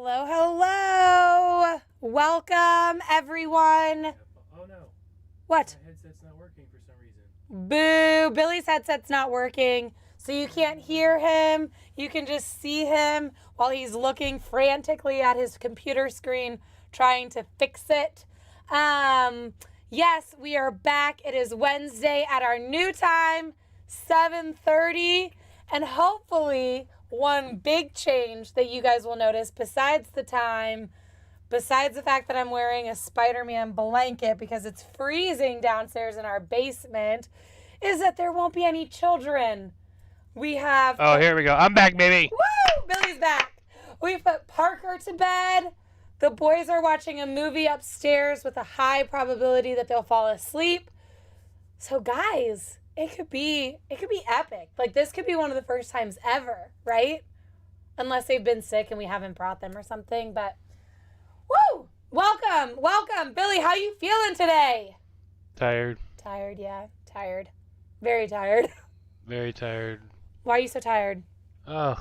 Hello, hello. Welcome, everyone. Oh no. What? My headset's not working for some reason. Boo. Billy's headset's not working, so you can't hear him. You can just see him while he's looking frantically at his computer screen trying to fix it. Yes, we are back. It is Wednesday at our new time, 7:30, and hopefully one big change that you guys will notice besides the time, besides the fact that I'm wearing a Spider-Man blanket because it's freezing downstairs in our basement, is that there won't be any children. We have... Oh, here we go. I'm back, baby. Woo! Billy's back. We put Parker to bed. The boys are watching a movie upstairs with a high probability that they'll fall asleep. So guys, it could be epic. Like, this could be one of the first times ever, right? Unless they've been sick and we haven't brought them or something, but woo! Welcome. Billy, how you feeling today? Tired. Tired, yeah. Tired. Very tired. Very tired. Why are you so tired? Ugh.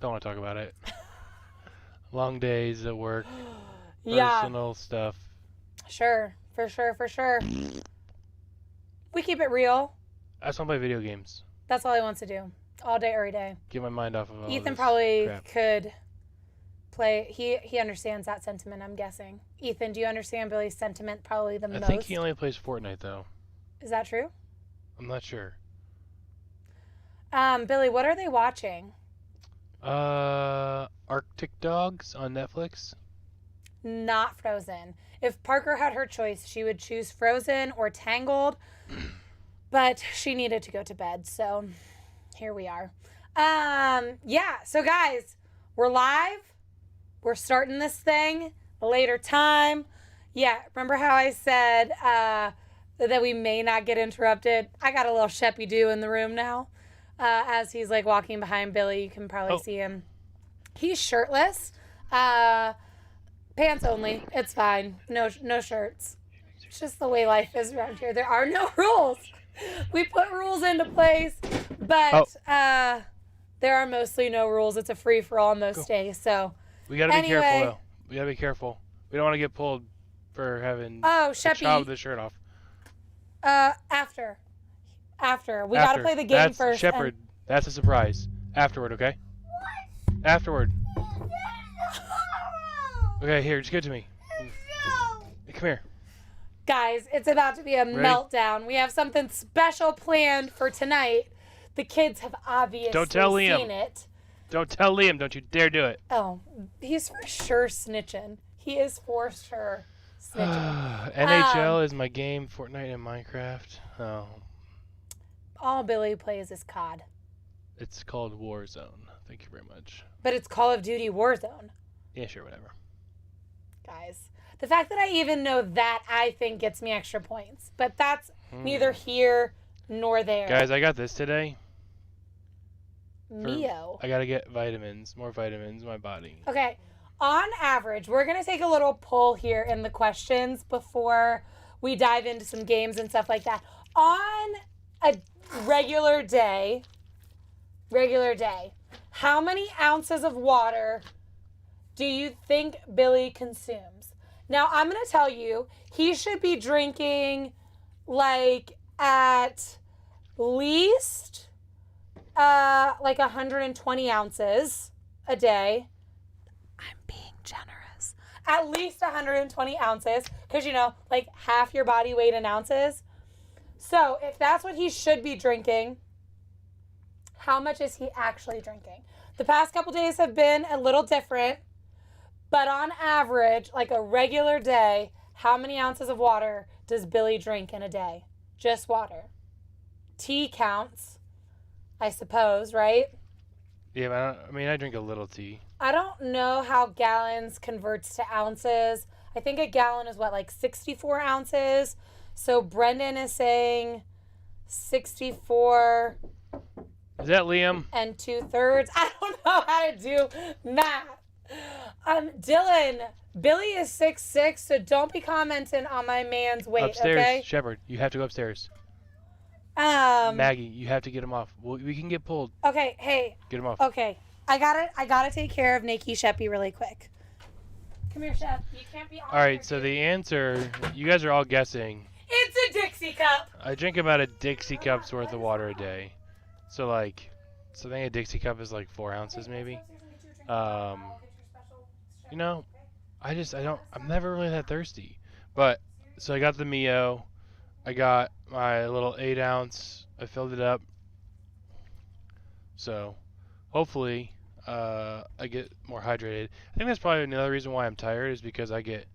Don't want to talk about it. Long days at work. Yeah. Personal stuff. Sure. For sure. We keep it real. I just want to play video games. That's all he wants to do. All day, every day. Get my mind off of all Ethan this probably crap. could play. He understands that sentiment, I'm guessing. Ethan, do you understand Billy's sentiment probably the I most? think he only plays Fortnite, though. Is that true? I'm not sure. Billy, what are they watching? Arctic Dogs on Netflix. Not Frozen. If Parker had her choice, she would choose Frozen or Tangled, but she needed to go to bed, so here we are. Yeah, so guys, we're live. We're starting this thing a later time. Yeah, remember how I said that we may not get interrupted? I got a little Sheppy-Doo in the room now. As he's like walking behind Billy, you can probably see him. He's shirtless. Pants only. It's fine. No shirts. It's just the way life is around here. There are no rules. We put rules into place, but there are mostly no rules. It's a free for all most days. So we gotta be careful, though. We gotta be careful. We don't want to get pulled for having a child with the shirt off. After. We gotta play the game first. Shepard, that's a surprise. Afterward, okay? What? Afterward. Okay, here, just give it to me. Hey, come here. Guys, it's about to be a meltdown. We have something special planned for tonight. The kids have obviously seen it. Don't tell Liam. Don't you dare do it. Oh, he's for sure snitching. He is for sure snitching. NHL is my game. Fortnite and Minecraft. Oh. All Billy plays is COD. It's called Warzone. Thank you very much. But it's Call of Duty Warzone. Yeah, sure, whatever. Guys, the fact that I even know that, I think, gets me extra points. But that's neither here nor there. Guys, I got this today. Mio. I gotta get vitamins. More vitamins in my body. Okay. On average, we're going to take a little poll here in the questions before we dive into some games and stuff like that. On a regular day, how many ounces of water do you think Billy consumes? Now, I'm going to tell you, he should be drinking like at least like 120 ounces a day. I'm being generous. At least 120 ounces because, you know, like half your body weight in ounces. So if that's what he should be drinking, how much is he actually drinking? The past couple days have been a little different, but on average, like a regular day, how many ounces of water does Billy drink in a day? Just water. Tea counts, I suppose, right? Yeah, but I drink a little tea. I don't know how gallons converts to ounces. I think a gallon is what, like 64 ounces? So Brendan is saying 64. Is that Liam? And 2/3. I don't know how to do math. Dylan, Billy is 6'6", so don't be commenting on my man's weight, upstairs, okay? Shepard, you have to go upstairs. Um, Maggie, you have to get him off. We can get pulled. Okay, hey. Get him off. Okay, I gotta take care of Nikki Sheppy really quick. Come here, Shep. You can't be on. All right, so the answer, you guys are all guessing. It's a Dixie cup. I drink about a Dixie cup's worth of water a day. So I think a Dixie cup is like 4 ounces maybe. You know, I'm never really that thirsty. But, so I got the Mio. I got my little 8 ounce. I filled it up. So, hopefully, I get more hydrated. I think that's probably another reason why I'm tired is because I get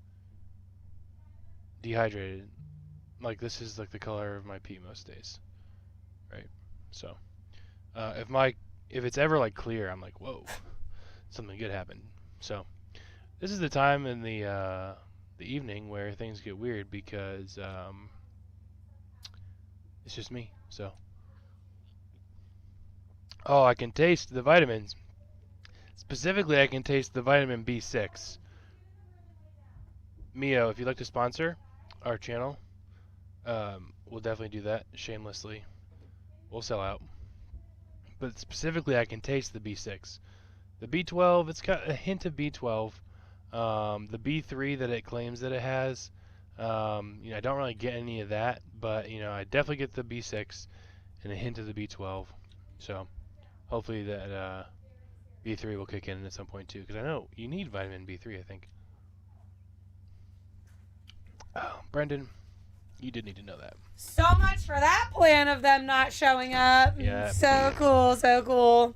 dehydrated. Like, this is like the color of my pee most days. Right? So, if it's ever like clear, I'm like, whoa, something good happened. So, this is the time in the evening where things get weird because it's just me. So, oh, I can taste the vitamins. Specifically, I can taste the vitamin B6. Mio, if you'd like to sponsor our channel, we'll definitely do that shamelessly. We'll sell out. But specifically, I can taste the B6. The B12, it's got a hint of B12. The B3 that it claims that it has, I don't really get any of that, but I definitely get the B6 and a hint of the B12. So hopefully that B3 will kick in at some point too, because I know you need vitamin B3. I think. Oh, Brendan, you did need to know that. So much for that plan of them not showing up. Yeah. So cool, so cool.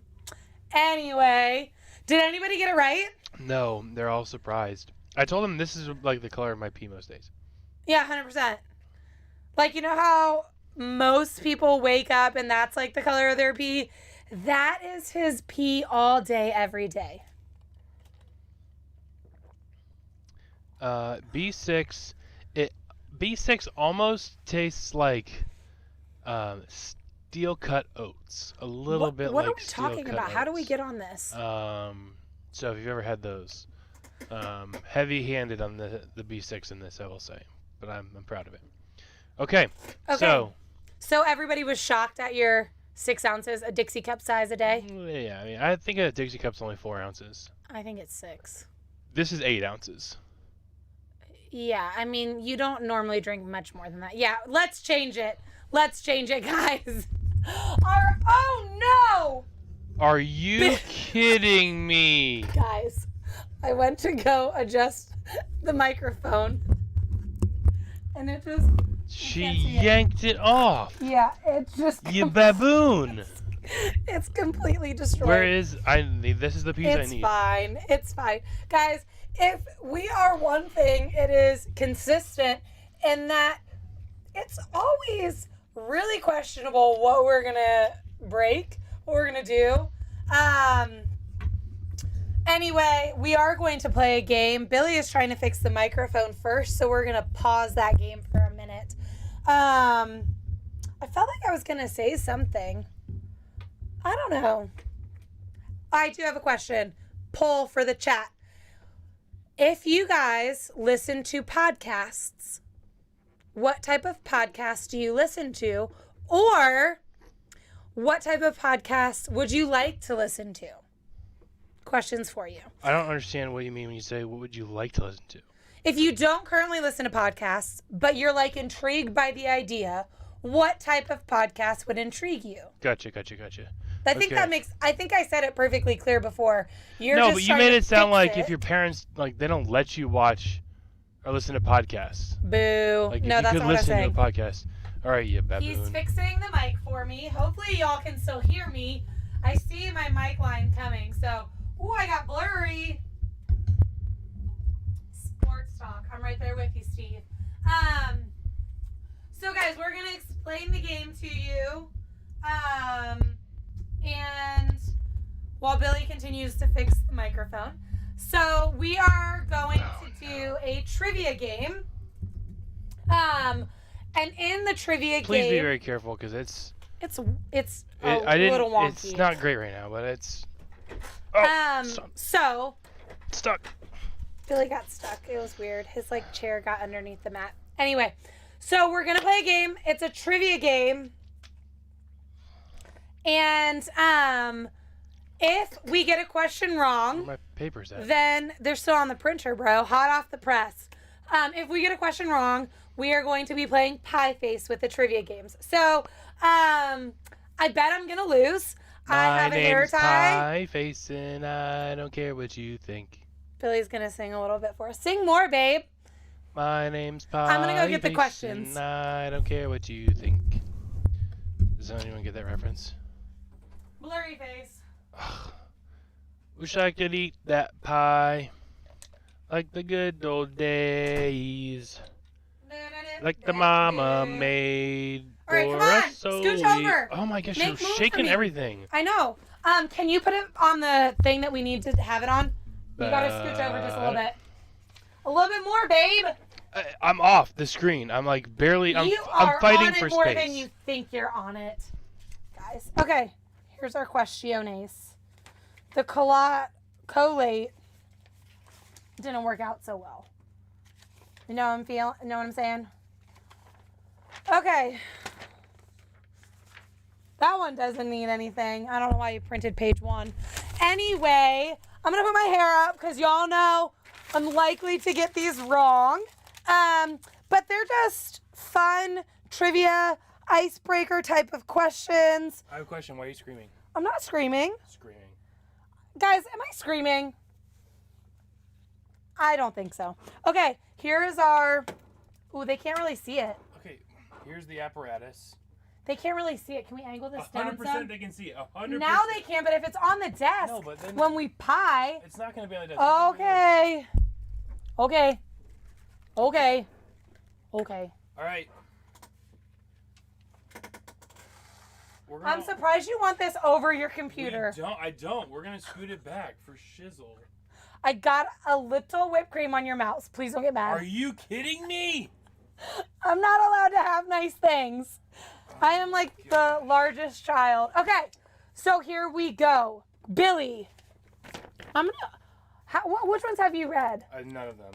Anyway, did anybody get it right? No, they're all surprised. I told them this is like the color of my pee most days. Yeah, 100%. Like, you know how most people wake up and that's like the color of their pee? That is his pee all day, every day. B6, B6 almost tastes like steel cut oats. A little bit what like are we talking about? oats. How do we get on this? So if you've ever had those, heavy-handed on the B6 in this, I will say, but I'm proud of it. Okay. So everybody was shocked at your 6 ounces, a Dixie cup size a day? Yeah, I mean, I think a Dixie cup's only 4 ounces. I think it's 6. This is 8 ounces. Yeah, I mean, you don't normally drink much more than that. Yeah, let's change it. Let's change it, guys. Oh, no! Are you kidding me? Guys, I went to go adjust the microphone, and it just... She yanked it off. Yeah, it just... You baboon. It's completely destroyed. Where is... This is the piece I need. It's fine. It's fine. Guys, if we are one thing, it is consistent in that it's always really questionable what we're going to break, what we're going to do. Anyway, we are going to play a game. Billy is trying to fix the microphone first, so we're going to pause that game for a minute. I felt like I was going to say something. I don't know. I do have a question. Poll for the chat. If you guys listen to podcasts, what type of podcast do you listen to? Or what type of podcast would you like to listen to? Questions for you. I don't understand what you mean when you say, what would you like to listen to? If you don't currently listen to podcasts, but you're like intrigued by the idea, what type of podcast would intrigue you? Gotcha. I think that makes, I think I said it perfectly clear before. No, but you made it sound like if your parents, like, they don't let you watch or listen to podcasts. Boo. Like, no, that's not what I'm saying. You could listen to a podcast. All right, you baboon. He's fixing the mic for me. Hopefully y'all can still hear me. I see my mic line coming, so... Ooh, I got blurry. Sports talk. I'm right there with you, Steve. So guys, we're going to explain the game to you. And while Billy continues to fix the microphone. So we are going to do a trivia game. And in the trivia game... Please be very careful, because it's a little wonky. It's not great right now, but it's... So... Stuck. Billy got stuck. It was weird. His, chair got underneath the mat. Anyway, so we're going to play a game. It's a trivia game. And, If we get a question Where wrong, my papers at? then they're still on the printer, bro. Hot off the press. If we get a question wrong, we are going to be playing Pie Face with the trivia games. So, I bet I'm gonna lose. I have a hair name's tie. Pie Face, and I don't care what you think. Billy's gonna sing a little bit for us. Sing more, babe. My name's Pie. I'm gonna go get the Face, questions. And I don't care what you think. Does anyone get that reference? Blurry face. Wish I could eat that pie like the good old days, like the mama made All right, for come on. us. So Scooch we- over. Oh my gosh, Make you're room for shaking me. everything. I know. Can you put it on the thing that we need to have it on? You gotta scooch over just a little bit. A little bit more, babe. I'm off the screen. I'm like barely. I'm are fighting on it for more space. than you think you're on it, guys. Okay, here's our questiones. The collate didn't work out so well. You know what I'm saying? Okay. That one doesn't need anything. I don't know why you printed page 1. Anyway, I'm gonna put my hair up because y'all know I'm likely to get these wrong. But they're just fun trivia, icebreaker type of questions. I have a question. Why are you screaming? I'm not screaming. Screaming. Guys, am I screaming? I don't think so. Okay, here is our... Ooh, they can't really see it. Okay, here's the apparatus. They can't really see it. Can we angle this down 100% some? they can see it. 100%. Now they can, but if it's on the desk, No, but then- when we pie... It's not gonna be on the desk. Okay. Okay. Okay. Okay. All right. I'm surprised you want this over your computer. I don't. We're gonna scoot it back for shizzle. I got a little whipped cream on your mouse. Please don't get mad. Are you kidding me? I'm not allowed to have nice things. I am like the largest child. Okay, so here we go. Billy. Which ones have you read? None of them.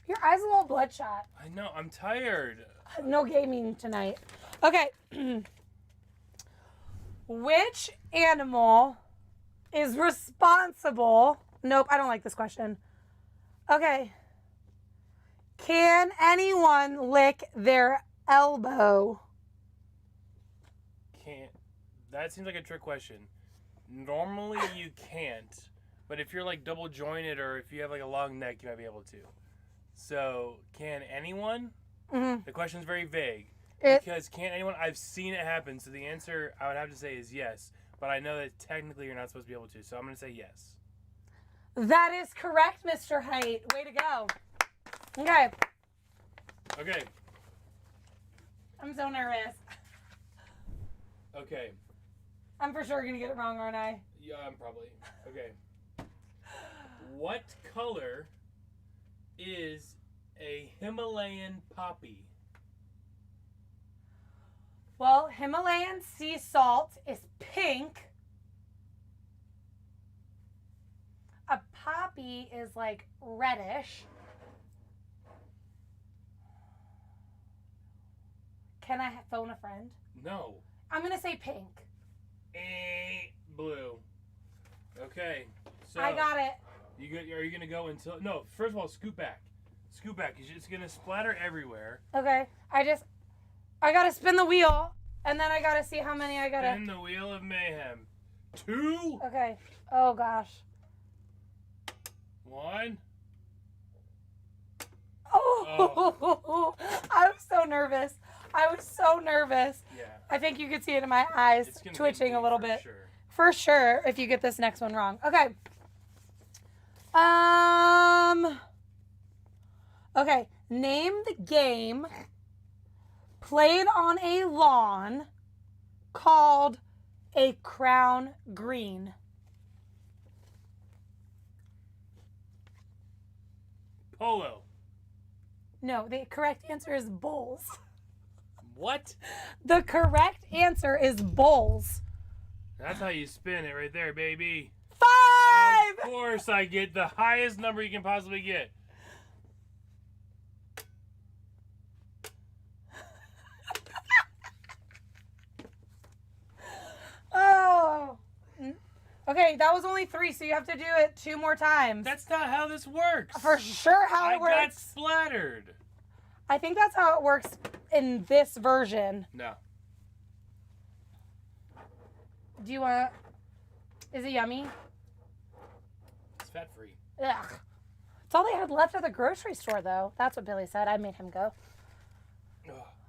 Your eyes a little bloodshot. I know. I'm tired. No gaming tonight. Okay. Which animal is responsible? Nope, I don't like this question. Okay. Can anyone lick their elbow? Can't. That seems like a trick question. Normally you can't, but if you're like double jointed or if you have like a long neck, you might be able to. So, can anyone? Mm-hmm. The question's very vague. Because can anyone? I've seen it happen. So the answer I would have to say is yes. But I know that technically you're not supposed to be able to. So I'm going to say yes. That is correct, Mr. Height. Way to go. Okay. Okay. I'm so nervous. Okay. I'm for sure going to get it wrong, aren't I? Yeah, I'm probably. Okay. What color is a Himalayan poppy? Well, Himalayan sea salt is pink. A poppy is like reddish. Can I phone a friend? No. I'm going to say pink. Blue. Okay. So I got it. Are you gonna go until? No. First of all, scoot back. Scoot back. It's gonna splatter everywhere. Okay. I got to spin the wheel, and then I got to see how many I got to... Spin the wheel of mayhem. 2. Okay. Oh, gosh. 1. Oh. I was so nervous. Yeah. I think you could see it in my eyes It's gonna twitching be a little for bit. Sure. For sure, if you get this next one wrong. Okay. Okay. Name the game played on a lawn called a crown green. Polo. No, the correct answer is bowls. What? The correct answer is bowls. That's how you spin it right there, baby. 5! Of course I get the highest number you can possibly get. Oh. Okay, that was only 3, so you have to do it 2 more times. That's not how this works. For sure how I it works. got splattered. I think that's how it works in this version. No. Do you want to... Is it yummy? It's fat free. Ugh. It's all they had left at the grocery store, though. That's what Billy said. I made him go.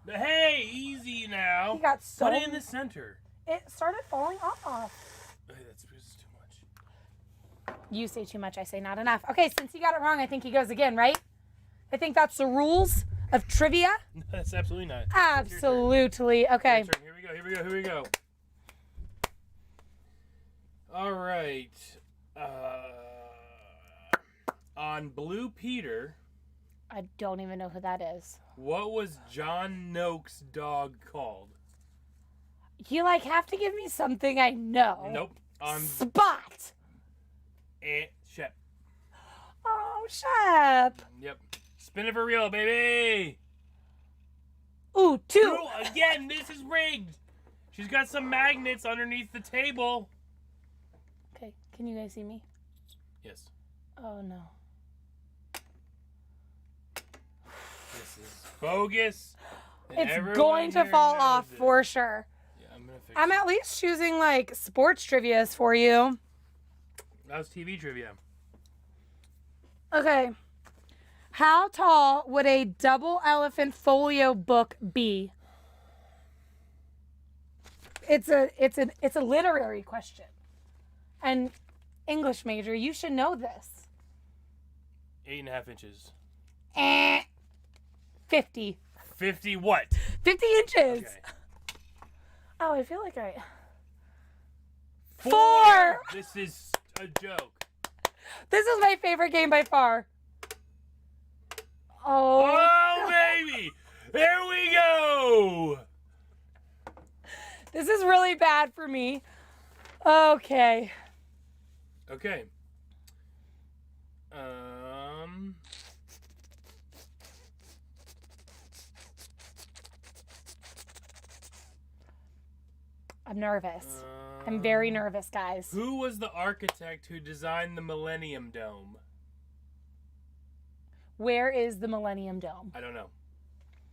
Hey, easy now. He got so... Put it in the center. It started falling off. Hey, that's too much. You say too much, I say not enough. Okay, since he got it wrong, I think he goes again, right? I think that's the rules of trivia. No, that's absolutely not. Absolutely. Okay. Your turn. Here we go. All right. On Blue Peter, I don't even know who that is. what was John Noak's dog called? You have to give me something I know. Nope. On Spot. Shep. Oh, Shep. Yep. Spin it for real, baby. Ooh, 2. Ooh, again, this is rigged. She's got some magnets underneath the table. Okay, can you guys see me? Yes. Oh, no. This is bogus. and It's everyone going to here fall knows off it. for sure. Yeah, I'm gonna fix I'm it. at least choosing sports trivias for you. That was TV trivia. Okay. How tall would a double elephant folio book be? It's a literary question. And English major, you should know this. 8.5 inches. 50. 50 what? 50 inches. Okay. Oh, I feel like I... 4! This is a joke. This is my favorite game by far. Oh. Oh, baby! There we go! This is really bad for me. Okay. Okay. I'm nervous. I'm very nervous, guys. Who was the architect who designed the Millennium Dome? Where is the Millennium Dome? I don't know.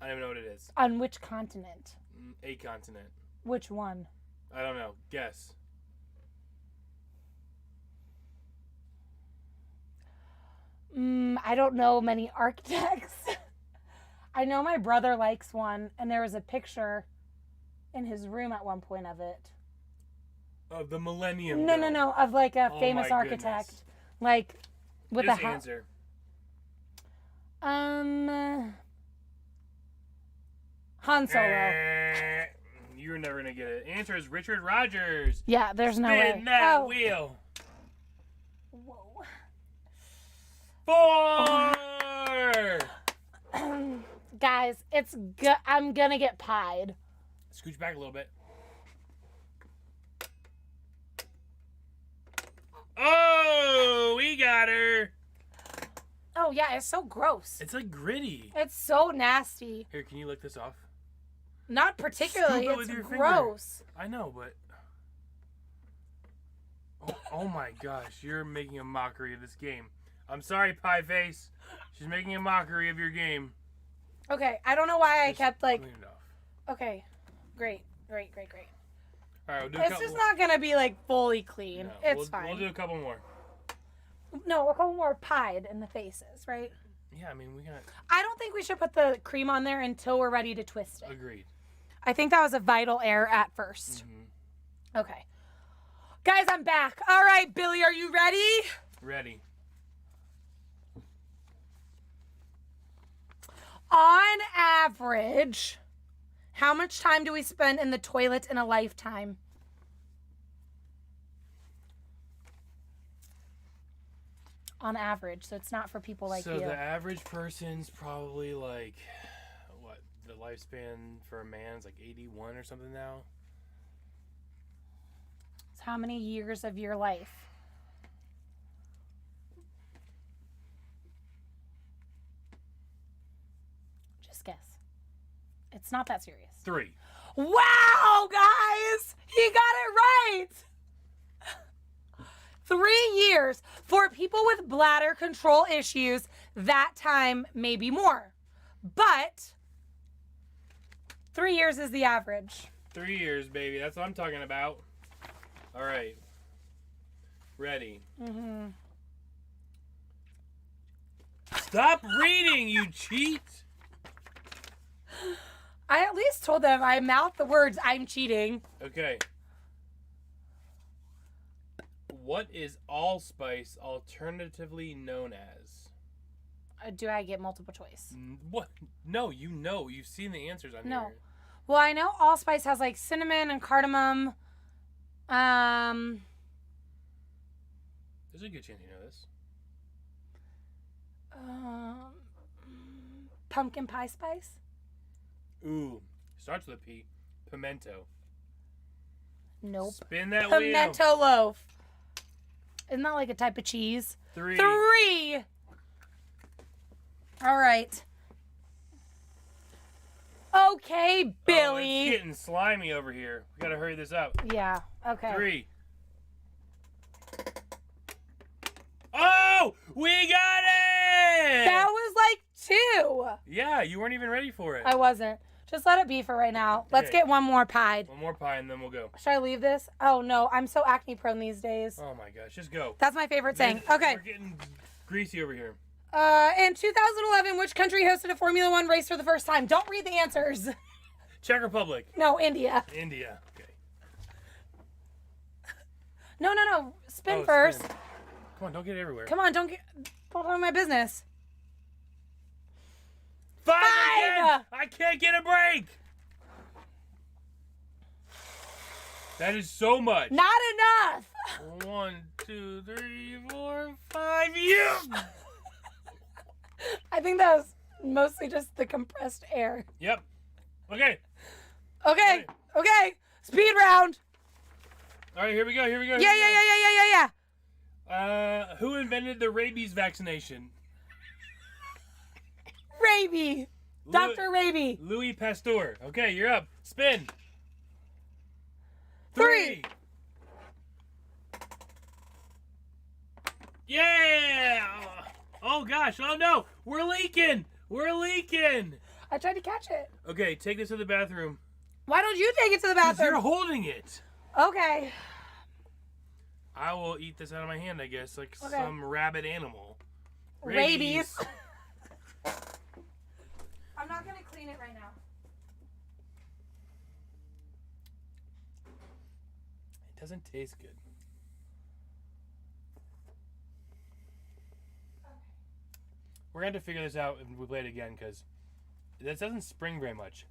I don't even know what it is. On which continent? A continent. Which one? I don't know. Guess. I don't know many architects. I know my brother likes one, and there was a picture in his room at one point of it. Of the Millennium No, Dome. of a Oh famous my architect, goodness. With Just a hat. answer. Han Solo. You're never gonna get it. Answer is Richard Rogers. Yeah, there's no way. Spin that Oh. wheel. Whoa. 4! Guys, I'm gonna get pied. Scooch back a little bit. Oh, we got her. Oh yeah, it's so gross. It's like gritty. It's so nasty. Here, can you lick this off? Not particularly. Scoop it with It's your finger. gross. I know, but... Oh my gosh, you're making a mockery of this game. I'm sorry, Pie Face. She's making a mockery of your game. Okay, I don't know why I Just kept clean it off. Okay, great. All right, we'll do a It's couple. just not gonna be fully clean. No, It's we'll fine. do a couple more. No, a couple more pied in the faces, right? Yeah, I mean, we got... I don't think we should put the cream on there until we're ready to twist it. Agreed. I think that was a vital error at first. Okay. Guys, I'm back. All right, Billy, are you ready? Ready. On average, how much time do we spend in the toilet in a lifetime? On average, so it's not for people like so you. the average person's probably what? The lifespan for a man is 81 or something now? It's how many years of your life? Just guess. It's not that serious. 3. Wow, guys! He got it right! 3 years. For people with bladder control issues, that time may be more. But 3 years is the average. 3 years, baby. That's what I'm talking about. All right. Ready. Mm-hmm. Stop reading, you cheat. I at least told them I mouthed the words, I'm cheating. Okay. What is allspice alternatively known as? Do I get multiple choice? What? No, you know. You've seen the answers on No. here. Well, I know allspice has like cinnamon and cardamom. There's a good chance you know this. Pumpkin pie spice? Ooh. Starts with a P. Pimento. Nope. Spin that wheel. Pimento loaf. Isn't that like a type of cheese? 3. 3. All right. Okay, Billy. It's getting slimy over here. We gotta hurry this up. Yeah. Okay. 3. Oh! We got it! That was like 2. Yeah, you weren't even ready for it. I wasn't. Just let it be for right now. Let's Okay. get one more pied. One more pie and then we'll go. Should I leave this? Oh no, I'm so acne prone these days. Oh my gosh, just go. That's my favorite saying. Okay. We're getting greasy over here. In 2011, which country hosted a Formula One race for the first time? Don't read the answers. Czech Republic. No, India. India. Okay. No. Spin Oh, first. spin. Come on, don't get everywhere. Come on, don't on my business. 5 5! again! I can't get a break! That is so much. Not enough. 1, 2, 3, 4, 5. You! I think that was mostly just the compressed air. Yep. Okay. Okay. Speed round. All right, here we go. Yeah. Who invented the rabies vaccination? Raby. Dr. Raby. Louis Pasteur. Okay, you're up. Spin. 3. Yeah! Oh gosh, oh no! We're leaking! I tried to catch it. Okay, take this to the bathroom. Why don't you take it to the 'Cause you're bathroom? holding it. Okay. I will eat this out of my hand, I guess, like Okay. some rabid animal. Rabies. I'm not going to clean it right now. It doesn't taste good. We're going to have to figure this out if we play it again, because this doesn't spring very much.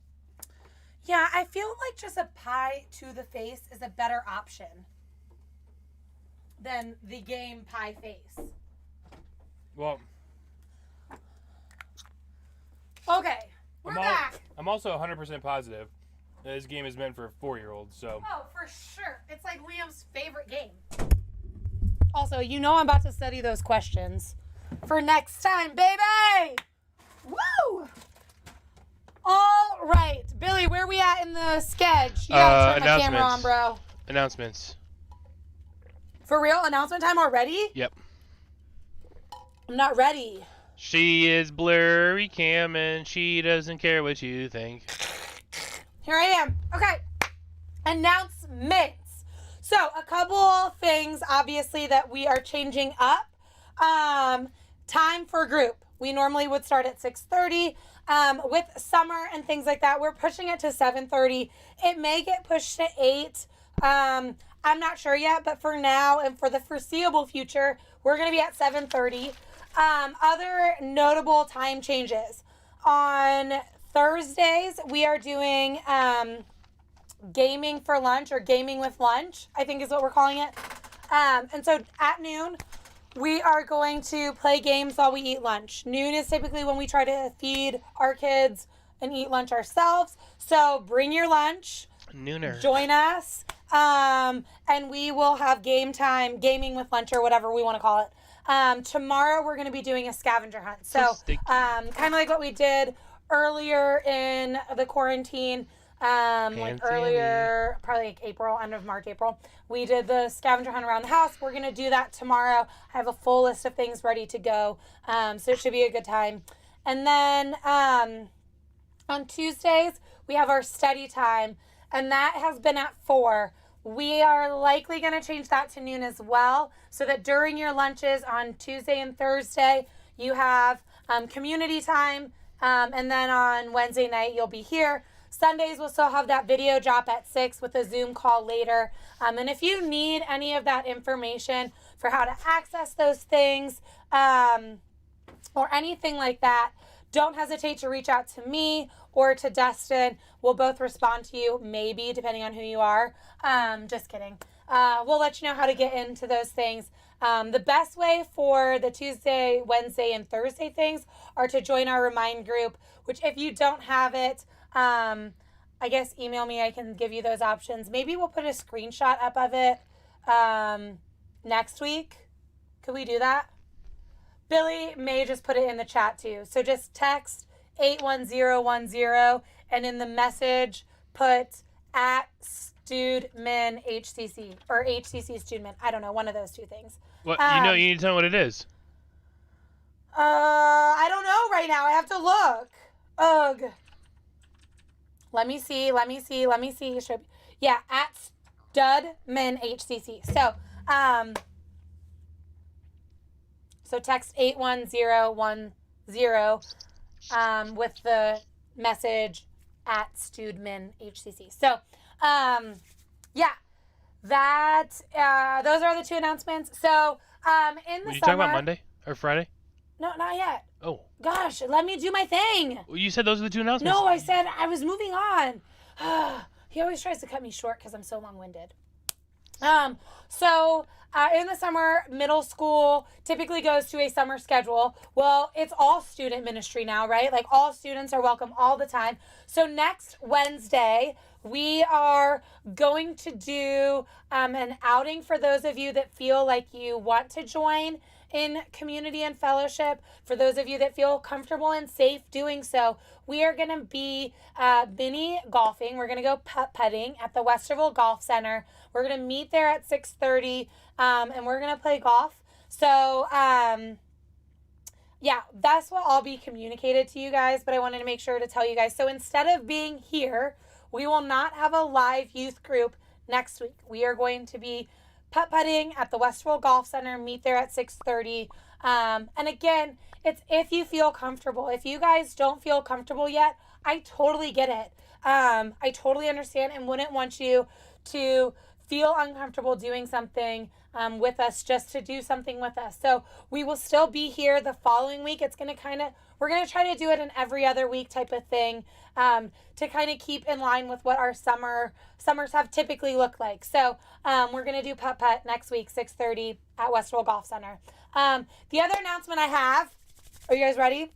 Yeah, I feel like just a pie to the face is a better option than the game pie face. Well, Okay, we're back. I'm also 100% positive that this game is meant for 4-year-olds, so... Oh, for sure. It's like Liam's favorite game. Also, you know I'm about to study those questions for next time, baby! Woo! All right. Billy, where are we at in the sketch? You gotta turn my camera on, announcements. bro. Announcements. For real? Announcement time already? Yep. I'm not ready. She is blurry cam and she doesn't care what you think. Here I am. Okay. Announcements. So, a couple things, obviously, that we are changing up. Time for group. We normally would start at 6:30. With summer and things like that, we're pushing it to 7:30. It may get pushed to 8. I'm not sure yet, but for now and for the foreseeable future, we're going to be at 7:30. Other notable time changes. On Thursdays, we are doing gaming for lunch, or gaming with lunch, I think is what we're calling it. And so at noon, we are going to play games while we eat lunch. Noon is typically when we try to feed our kids and eat lunch ourselves. So bring your lunch. Nooner. Join us. And we will have game time, gaming with lunch, or whatever we want to call it. Tomorrow we're going to be doing a scavenger hunt. So sticky. kind of like what we did earlier in the quarantine. like earlier, probably like April, end of March, April. We did the scavenger hunt around the house. We're going to do that tomorrow. I have a full list of things ready to go. So it should be a good time. And then on Tuesdays, we have our study time, and that has been at 4. We are likely going to change that to noon as well, so that during your lunches on Tuesday and Thursday, you have community time, and then on Wednesday night, you'll be here. Sundays, we'll still have that video drop at 6 with a Zoom call later. And if you need any of that information for how to access those things or anything like that, don't hesitate to reach out to me or to Dustin. We'll both respond to you, maybe, depending on who you are. Just kidding. We'll let you know how to get into those things. The best way for the Tuesday, Wednesday, and Thursday things are to join our Remind group, which if you don't have it, I guess email me. I can give you those options. Maybe we'll put a screenshot up of it next week. Could we do that? Billy may just put it in the chat too. So just text 81010 and in the message put at StudMin HCC or HCC StudMin. I don't know, one of those two things. What you need to tell me what it is. I don't know right now. I have to look. Ugh. Let me see. Yeah, at StudMin HCC. So text 81010 with the message at StudMin HCC. So, yeah, those are the 2 announcements. So, in the Were you summer, talking about Monday or Friday? No, not yet. Oh. Gosh, let me do my thing. Well, you said those are the 2 announcements. No, I said I was moving on. He always tries to cut me short because I'm so long-winded. So in the summer, middle school typically goes to a summer schedule. Well, it's all student ministry now, right? Like all students are welcome all the time. So next Wednesday, we are going to do an outing for those of you that feel like you want to join in community and fellowship. For those of you that feel comfortable and safe doing so, we are going to be mini golfing. We're going to go putt-putting at the Westerville Golf Center. We're going to meet there at 6:30, and we're going to play golf. So, yeah, that's what all be communicated to you guys, but I wanted to make sure to tell you guys. So instead of being here, we will not have a live youth group next week. We are going to be putt-putting at the Westerville Golf Center, meet there at 6:30. And again, it's if you feel comfortable. If you guys don't feel comfortable yet, I totally get it. I totally understand and wouldn't want you to feel uncomfortable doing something with us just to do something with us. So we will still be here the following week. It's going to we're going to try to do it an every other week type of thing to kind of keep in line with what our summers have typically looked like. So we're going to do putt-putt next week, 6:30 at Westerville Golf Center. The other announcement I have, are you guys ready?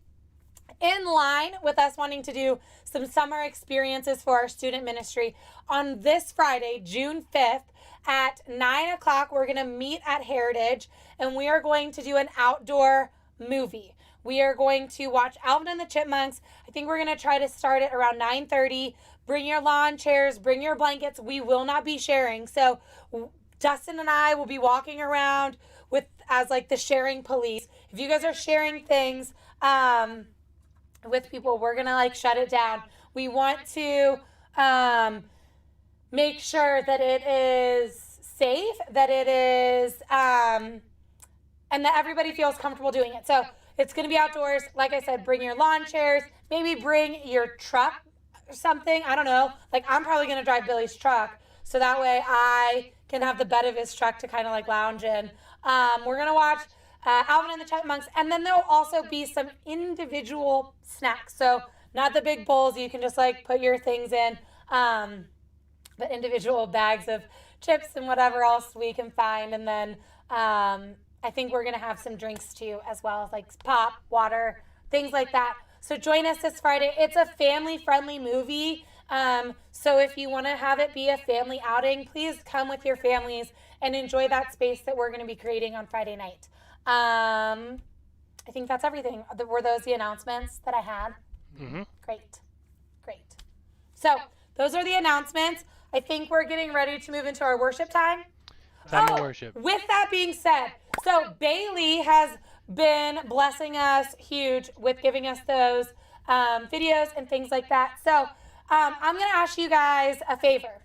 In line with us wanting to do some summer experiences for our student ministry, on this Friday, June 5th, at 9 o'clock, we're going to meet at Heritage, and we are going to do an outdoor movie. We are going to watch Alvin and the Chipmunks. I think we're going to try to start it around 9:30. Bring your lawn chairs, bring your blankets. We will not be sharing. So Dustin and I will be walking around as like the sharing police. If you guys are sharing things with people, we're going to like shut it down. We want to make sure that it is safe, that it is, and that everybody feels comfortable doing it. So it's going to be outdoors. Like I said, bring your lawn chairs, maybe bring your truck or something. I don't know. Like I'm probably going to drive Billy's truck. So that way I can have the bed of his truck to kind of like lounge in. We're going to watch Alvin and the Chipmunks. And then there'll also be some individual snacks. So not the big bowls you can just like put your things in, but individual bags of chips and whatever else we can find. And then I think we're going to have some drinks too as well, like pop, water, things like that. So join us this Friday. It's a family-friendly movie. So if you want to have it be a family outing, please come with your families and enjoy that space that we're going to be creating on Friday night. I think that's everything. Were those the announcements that I had? Mm-hmm. Great. So those are the announcements. I think we're getting ready to move into our worship time. Time of worship. With that being said, so Bailey has been blessing us huge with giving us those videos and things like that. So I'm going to ask you guys a favor.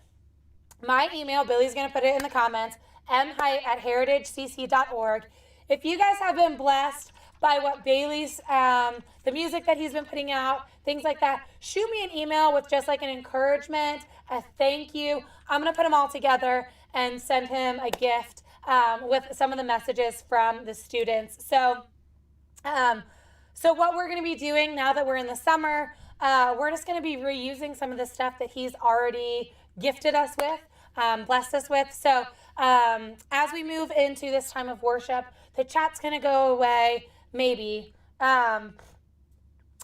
My email, Billy's going to put it in the comments, mheight@heritagecc.org. If you guys have been blessed by what Bailey's, the music that he's been putting out, things like that, shoot me an email with just like an encouragement, a thank you. I'm going to put them all together and send him a gift with some of the messages from the students. So what we're going to be doing now that we're in the summer, we're just going to be reusing some of the stuff that he's already gifted us with, blessed us with. So as we move into this time of worship, the chat's going to go away, maybe. I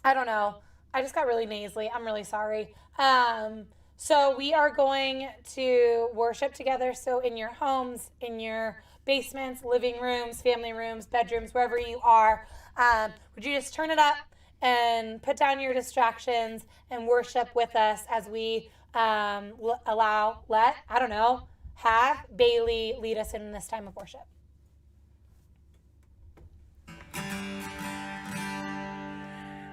don't know. I just got really nasally. I'm really sorry. So we are going to worship together. So in your homes, in your basements, living rooms, family rooms, bedrooms, wherever you are, would you just turn it up and put down your distractions and worship with us as we have Bailey lead us in this time of worship.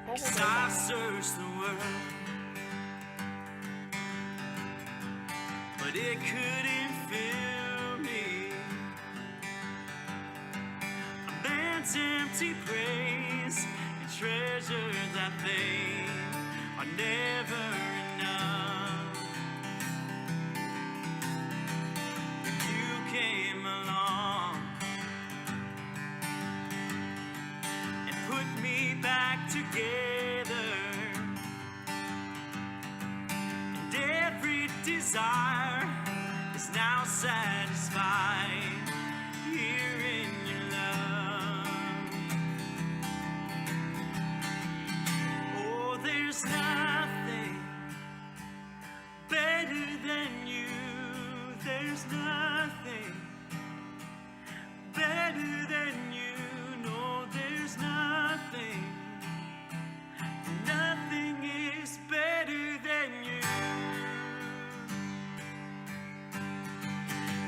Cause I searched the world, but it couldn't fill me. A man's empty praise and treasures that they are never enough. You came along and put me back together, and every desire is now satisfied here in your love. Oh, there's nothing better than you. There's nothing better than you. No, there's nothing. Nothing is better than you.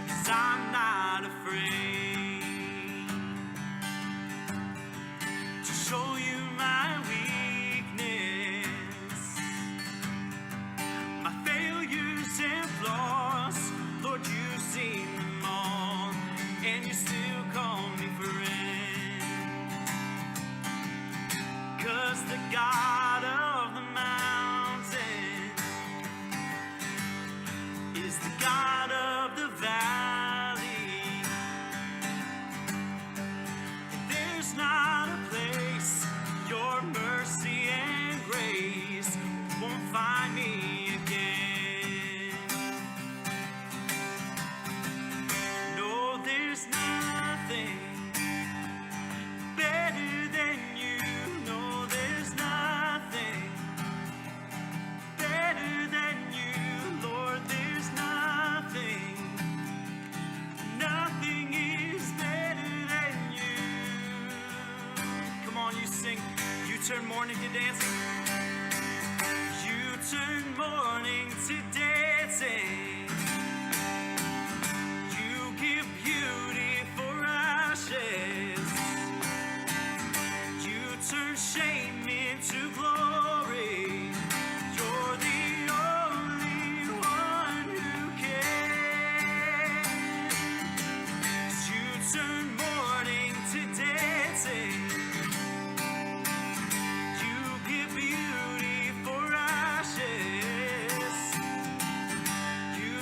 'Cause I'm not afraid to show you my weakness, my failures and flaws. Lord, you've seen them all, and you still call me friend. 'Cause the God of the mountain is the God of the valley. There's not a place your mercy and grace won't find me again. No, there's nothing better than you. No, there's nothing better than you. Lord, there's nothing. Nothing is better than you. Come on, you sing. You turn mourning to dancing. You turn mourning to dancing. You give beauty for ashes. You turn shame into glory. You're the only one who can. 'Cause you turn mourning to dancing. You give beauty for ashes. You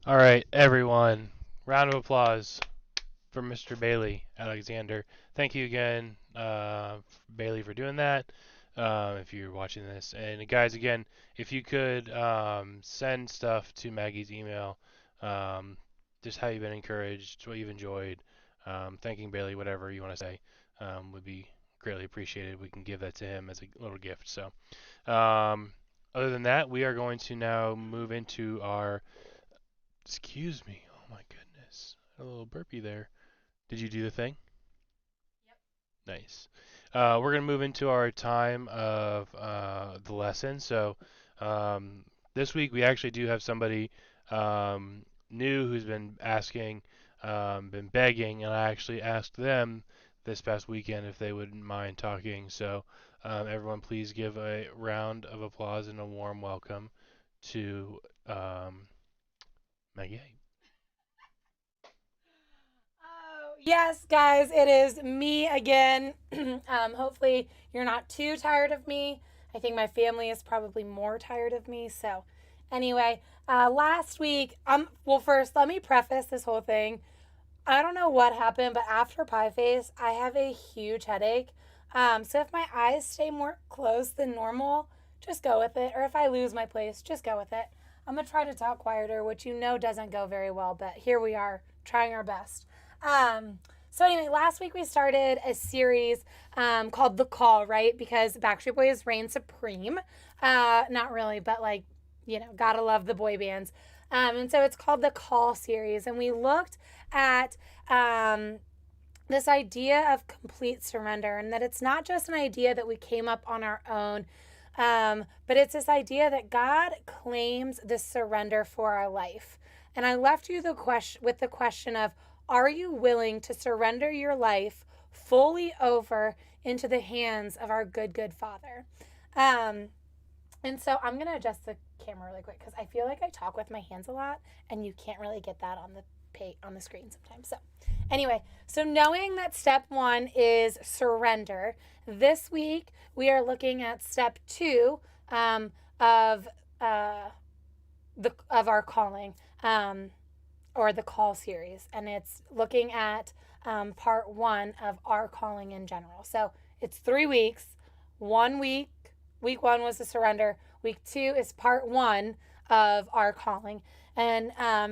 All right, everyone. Round of applause for Mr. Bailey Alexander. Thank you again, Bailey, for doing that. If you're watching this, and guys, again, if you could send stuff to Maggie's email, um, just how you've been encouraged, what you've enjoyed, thanking Bailey, whatever you want to say, would be greatly appreciated. We can give that to him as a little gift. So, other than that, we are going to now move into our. Excuse me. Oh my goodness, a little burpee there. Did you do the thing? Nice. We're going to move into our time of the lesson. So this week we actually do have somebody new who's been asking, been begging, and I actually asked them this past weekend if they wouldn't mind talking. So everyone, please give a round of applause and a warm welcome to Maggie. Yes, guys, it is me again. Hopefully, you're not too tired of me. I think my family is probably more tired of me. So, anyway, last week, well, first, let me preface this whole thing. I don't know what happened, but after Pie Face, I have a huge headache. So, if my eyes stay more closed than normal, just go with it. Or if I lose my place, just go with it. I'm going to try to talk quieter, which you know doesn't go very well, but here we are, trying our best. So anyway, last week we started a series called The Call, right? Because Backstreet Boys reign supreme. Not really, but like, gotta love the boy bands. And so it's called The Call series. And we looked at this idea of complete surrender, and that it's not just an idea that we came up on our own, but it's this idea that God claims the surrender for our life. And I left you with the question of, are you willing to surrender your life fully over into the hands of our good, good Father? And so I'm going to adjust the camera really quick because I feel like I talk with my hands a lot and you can't really get that on the screen sometimes. So anyway, so knowing that step 1 is surrender, this week we are looking at step 2 of our calling. Or the Call series, and it's looking at part 1 of our calling in general. So it's 3 weeks. Week 1 was the surrender. Week 2 is part 1 of our calling, and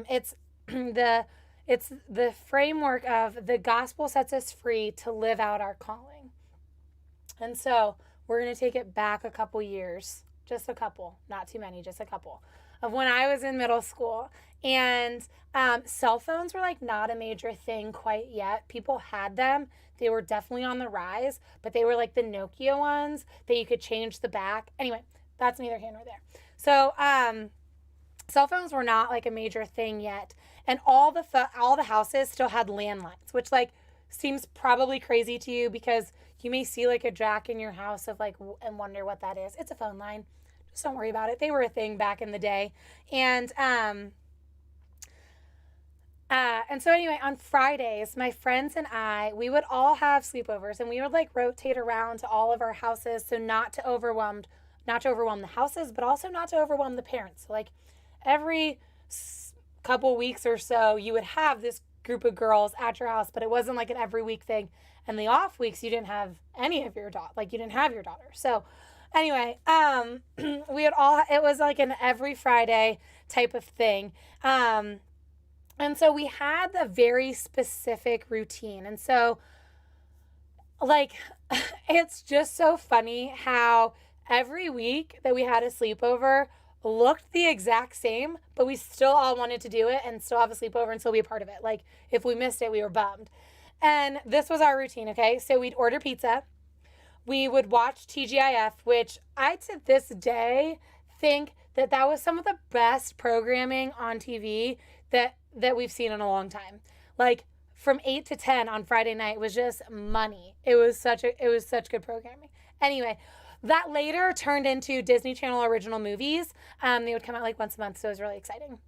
it's the framework of the gospel sets us free to live out our calling. And so we're going to take it back a couple years, just a couple, not too many, just a couple, of when I was in middle school. And cell phones were like not a major thing quite yet. People had them. They were definitely on the rise, but they were like the Nokia ones that you could change the back. Anyway, that's neither here nor there. So cell phones were not like a major thing yet. And all the houses still had landlines, which like seems probably crazy to you because you may see like a jack in your house of like and wonder what that is. It's a phone line. Just don't worry about it. They were a thing back in the day. And so anyway, on Fridays, my friends and we would all have sleepovers, and we would like rotate around to all of our houses. So not to overwhelm the houses, but also not to overwhelm the parents. So like every couple weeks or so, you would have this group of girls at your house, but it wasn't like an every week thing. And the off weeks, you didn't have any of your you didn't have your daughter. So anyway, it was like an every Friday type of thing. And so we had the very specific routine. And so, like, it's just so funny how every week that we had a sleepover looked the exact same, but we still all wanted to do it and still have a sleepover and still be a part of it. Like, if we missed it, we were bummed. And this was our routine, okay? So we'd order pizza. We would watch TGIF, which I, to this day, think that was some of the best programming on TV that we've seen in a long time. Like from 8 to 10 on Friday night was just money. It was such good programming. Anyway, that later turned into Disney Channel original movies. They would come out like once a month, so it was really exciting.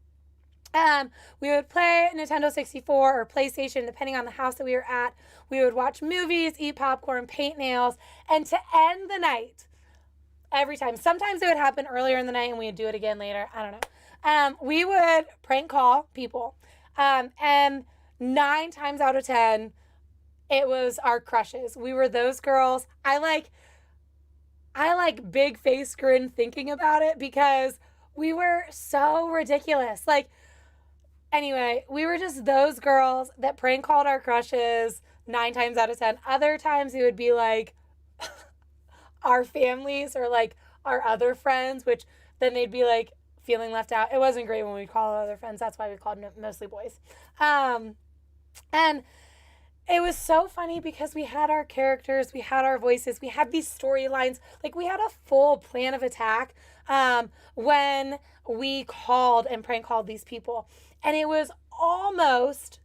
We would play Nintendo 64 or PlayStation, depending on the house that we were at. We would watch movies, eat popcorn, paint nails, and to end the night, every time. Sometimes it would happen earlier in the night and we would do it again later. I don't know. We would prank call people. And 9 times out of 10, it was our crushes. We were those girls. I like big face grin thinking about it because we were so ridiculous. Like, anyway, we were just those girls that prank called our crushes 9 times out of 10. Other times it would be like our families or like our other friends, which then they'd be like feeling left out. It wasn't great when we called other friends. That's why we called mostly boys. And it was so funny because we had our characters, we had our voices, we had these storylines. Like, we had a full plan of attack when we called and prank called these people. And it almost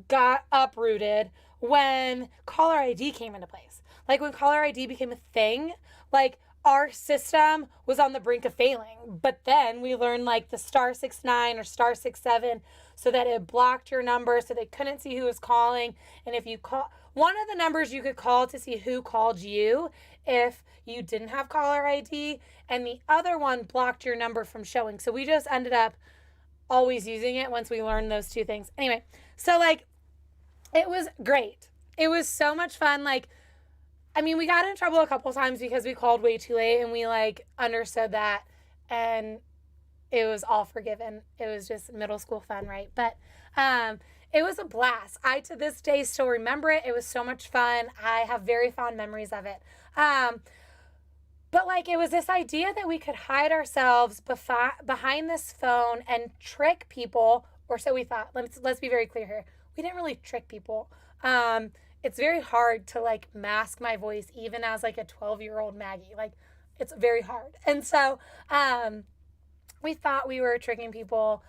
got uprooted when caller ID came into place. Like, when caller ID became a thing, like, our system was on the brink of failing. But then we learned like the *69 or *67 so that it blocked your number so they couldn't see who was calling. And if you call one of the numbers you could call to see who called you if you didn't have caller ID, and the other one blocked your number from showing. So we just ended up always using it once we learned those two things. Anyway, so like, it was great. It was so much fun. Like, I mean, we got in trouble a couple times because we called way too late, and we like understood that, and it was all forgiven. It was just middle school fun, right? But it was a blast. I to this day still remember it. It was so much fun. I have very fond memories of it. But like, it was this idea that we could hide ourselves behind this phone and trick people, or so we thought. Let's be very clear here. We didn't really trick people. It's very hard to like mask my voice even as like a 12-year-old Maggie. Like, it's very hard. And so we thought we were tricking people,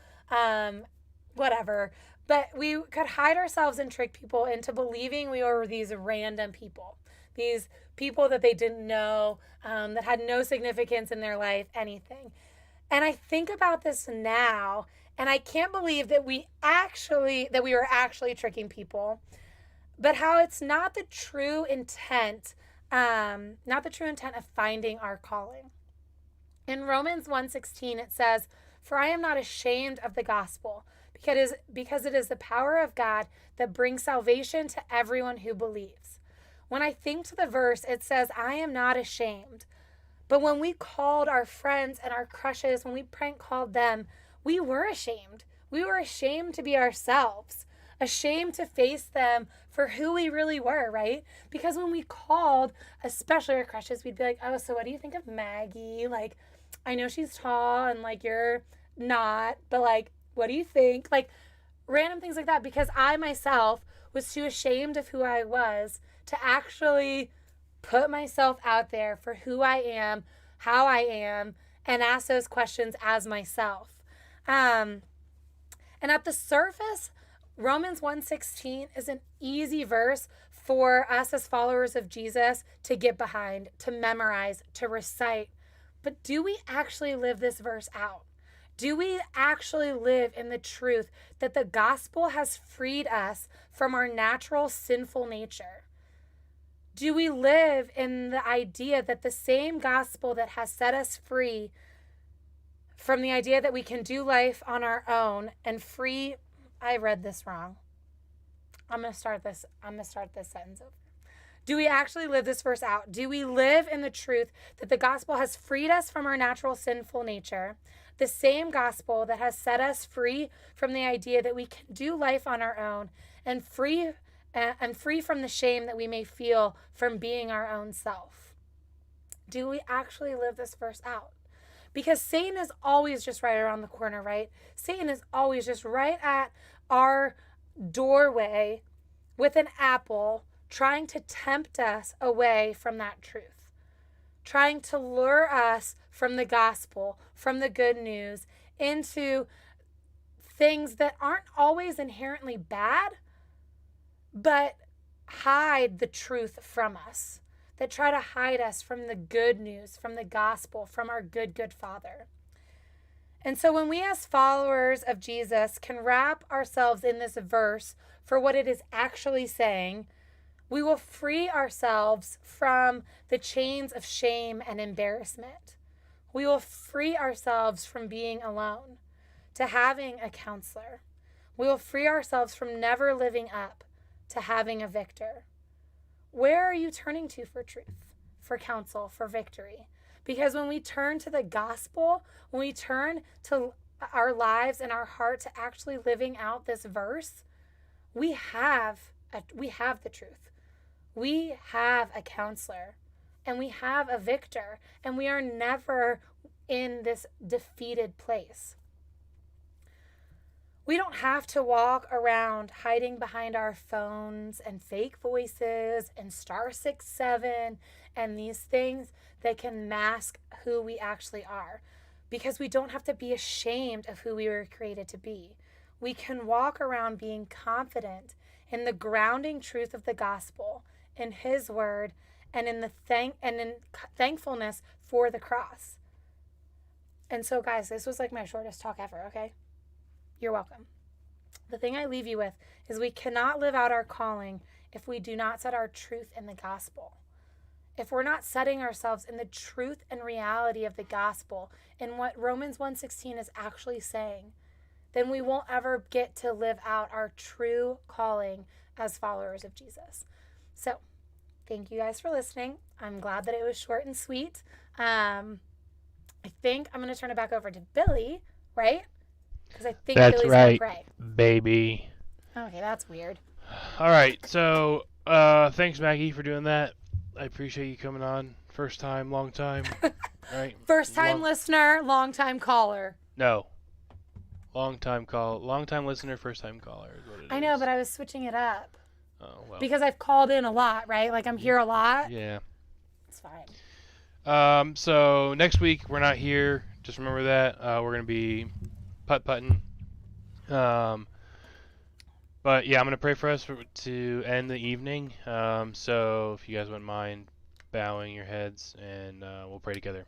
whatever. But we could hide ourselves and trick people into believing we were these random people. These people that they didn't know, that had no significance in their life, anything. And I think about this now, and I can't believe that we were actually tricking people. But how it's not the true intent of finding our calling. In Romans 1:16, it says, "For I am not ashamed of the gospel, because it is the power of God that brings salvation to everyone who believes." When I think to the verse, it says, "I am not ashamed." But when we called our friends and our crushes, when we prank called them, we were ashamed. We were ashamed to be ourselves. Ashamed to face them for who we really were, right? Because when we called, especially our crushes, we'd be like, "Oh, so what do you think of Maggie? Like, I know she's tall and like you're not, but like, what do you think?" Like, random things like that, because I myself was too ashamed of who I was to actually put myself out there for who I am, how I am, and ask those questions as myself. And at the surface, Romans 1:16 is an easy verse for us as followers of Jesus to get behind, to memorize, to recite. But do we actually live this verse out? Do we actually live in the truth that the gospel has freed us from our natural sinful nature? Do we live in the idea that the same gospel that has set us free from the idea that we can do life on our own and free... I read this wrong. I'm going to start this sentence over. Do we actually live this verse out? Do we live in the truth that the gospel has freed us from our natural sinful nature? The same gospel that has set us free from the idea that we can do life on our own and free from the shame that we may feel from being our own self. Do we actually live this verse out? Because Satan is always just right around the corner, right? Satan is always just right at our doorway with an apple, trying to tempt us away from that truth, trying to lure us from the gospel, from the good news, into things that aren't always inherently bad, but hide the truth from us, that try to hide us from the good news, from the gospel, from our good Father. And so when we as followers of Jesus can wrap ourselves in this verse for what it is actually saying, we will free ourselves from the chains of shame and embarrassment. We will free ourselves from being alone to having a counselor. We will free ourselves from never living up to having a victor. Where are you turning to for truth, for counsel, for victory? Because when we turn to the gospel, when we turn to our lives and our heart to actually living out this verse, we have the truth. We have a counselor, and we have a victor, and we are never in this defeated place. We don't have to walk around hiding behind our phones and fake voices and *67 and these things that can mask who we actually are, because we don't have to be ashamed of who we were created to be. We can walk around being confident in the grounding truth of the gospel, in His word, and in thankfulness for the cross. And so, guys, this was like my shortest talk ever, okay? You're welcome. The thing I leave you with is we cannot live out our calling if we do not set our truth in the gospel. If we're not setting ourselves in the truth and reality of the gospel and what Romans 1:16 is actually saying, then we won't ever get to live out our true calling as followers of Jesus. So, thank you guys for listening. I'm glad that it was short and sweet. I think I'm going to turn it back over to Billy, right? Because I think That's Billy's right, going to pray. baby. Okay, that's weird. All right, so thanks, Maggie, for doing that. I appreciate you coming on. First time, long time. Right? First time listener, long time caller. No. Long time listener, first time caller is what it is. I know, but I was switching it up. Oh, well. Because I've called in a lot, right? Like I'm here a lot. Yeah. It's fine. So next week we're not here. Just remember that. We're going to be putt-putting. But yeah, I'm going to pray for us to end the evening. So if you guys wouldn't mind bowing your heads, and we'll pray together.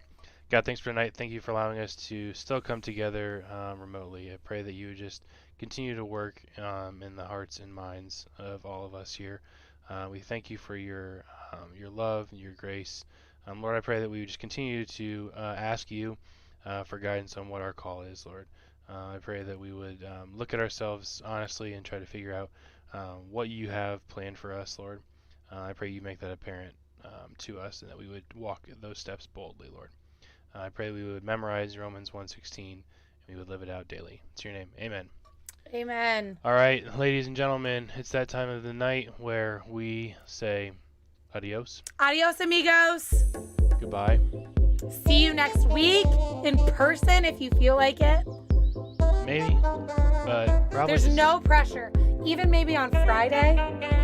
God, thanks for tonight. Thank you for allowing us to still come together remotely. I pray that you would just continue to work in the hearts and minds of all of us here. We thank you for your love and your grace. Lord, I pray that we would just continue to ask you for guidance on what our call is, Lord. I pray that we would look at ourselves honestly and try to figure out what you have planned for us, Lord. I pray you make that apparent to us, and that we would walk those steps boldly, Lord. I pray we would memorize Romans 1:16 and we would live it out daily. It's your name. Amen. Amen. All right, ladies and gentlemen, it's that time of the night where we say adios. Adios, amigos. Goodbye. See you next week in person if you feel like it. Maybe, but probably There's just- no pressure. Even maybe on Friday.